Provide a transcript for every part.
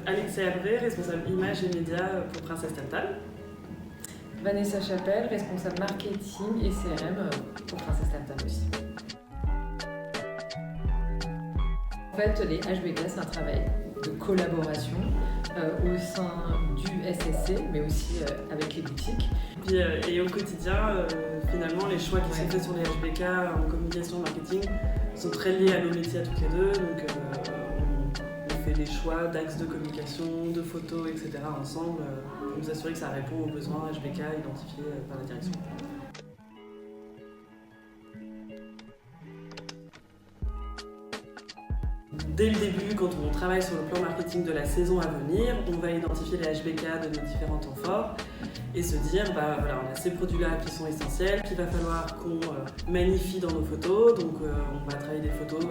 Alexia Hervé, responsable images et médias pour Princesse Tam Tam. Vanessa Chapelle, responsable marketing et CRM pour Princesse Tam Tam aussi. En fait, les HBK, c'est un travail de collaboration au sein du SSC, mais aussi avec les boutiques. Et au quotidien, finalement, les choix qui sont faits sur les HBK en communication, marketing, sont très liés à nos métiers à toutes les deux. Donc, on fait des choix d'axes de communication, de photos, etc. ensemble pour nous assurer que ça répond aux besoins HBK identifiés par la direction. Dès le début, quand on travaille sur le plan marketing de la saison à venir, on va identifier les HBK de nos différents temps forts et se dire, voilà, on a ces produits-là qui sont essentiels, qu'il va falloir qu'on magnifie dans nos photos. Donc on va travailler des photos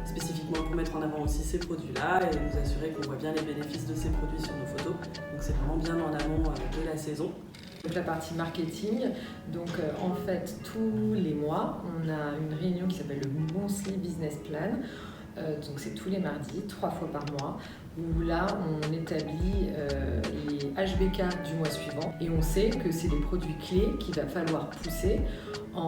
spécifiquement pour mettre en avant aussi ces produits-là et nous assurer qu'on voit bien les bénéfices de ces produits sur nos photos. Donc c'est vraiment bien en amont de la saison. Donc la partie marketing, donc en fait tous les mois, on a une réunion qui s'appelle le Monthly Business Plan. Donc c'est tous les mardis, 3 fois par mois, où là on établit les HBK du mois suivant et on sait que c'est les produits clés qu'il va falloir pousser en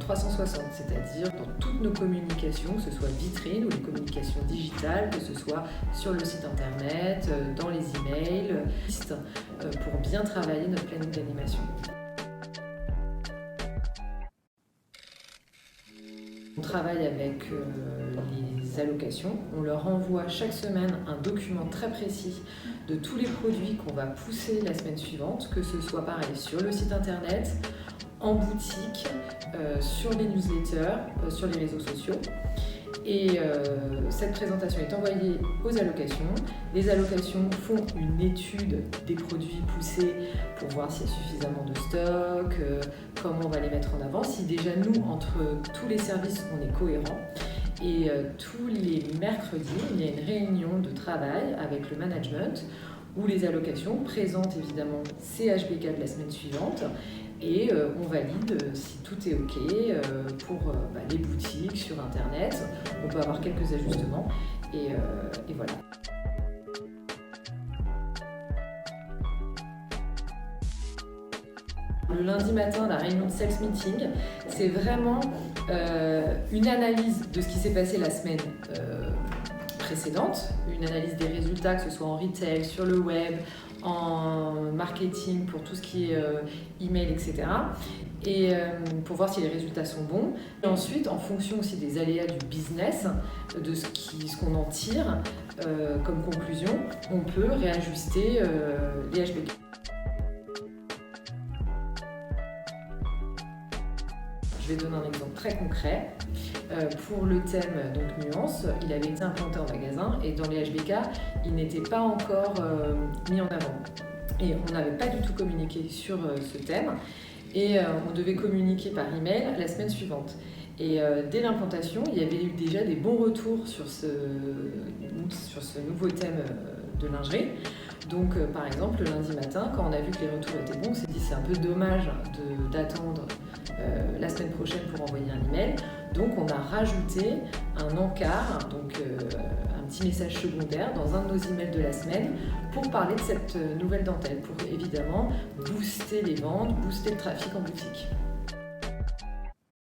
360, c'est-à-dire dans toutes nos communications, que ce soit vitrine ou les communications digitales, que ce soit sur le site internet, dans les emails, pour bien travailler notre planning d'animation. On travaille avec les allocations, on leur envoie chaque semaine un document très précis de tous les produits qu'on va pousser la semaine suivante, que ce soit pareil sur le site internet, en boutique, sur les newsletters, sur les réseaux sociaux. Et cette présentation est envoyée aux allocations. Les allocations font une étude des produits poussés pour voir s'il y a suffisamment de stock, comment on va les mettre en avant, si déjà nous, entre tous les services, on est cohérent. Et tous les mercredis, il y a une réunion de travail avec le management où les allocations présentent évidemment ces HBK de la semaine suivante et on valide si tout est OK pour les boutiques sur Internet. On peut avoir quelques ajustements et voilà. Le lundi matin, la réunion de sales meeting, c'est vraiment une analyse de ce qui s'est passé la semaine précédente, une analyse des résultats, que ce soit en retail, sur le web, en marketing pour tout ce qui est email, etc. Et pour voir si les résultats sont bons. Et ensuite, en fonction aussi des aléas du business, de ce qu'on en tire comme conclusion, on peut réajuster les HBK. Je vais donner un exemple très concret. Pour le thème donc nuance, il avait été implanté en magasin et dans les HBK, il n'était pas encore mis en avant. Et on n'avait pas du tout communiqué sur ce thème et on devait communiquer par email la semaine suivante. Et dès l'implantation, il y avait eu déjà des bons retours sur ce nouveau thème de lingerie. Donc par exemple, le lundi matin, quand on a vu que les retours étaient bons, on s'est dit c'est un peu dommage d'attendre la semaine prochaine pour envoyer un email. Donc on a rajouté un encart, donc un petit message secondaire dans un de nos emails de la semaine pour parler de cette nouvelle dentelle, pour évidemment booster les ventes, booster le trafic en boutique.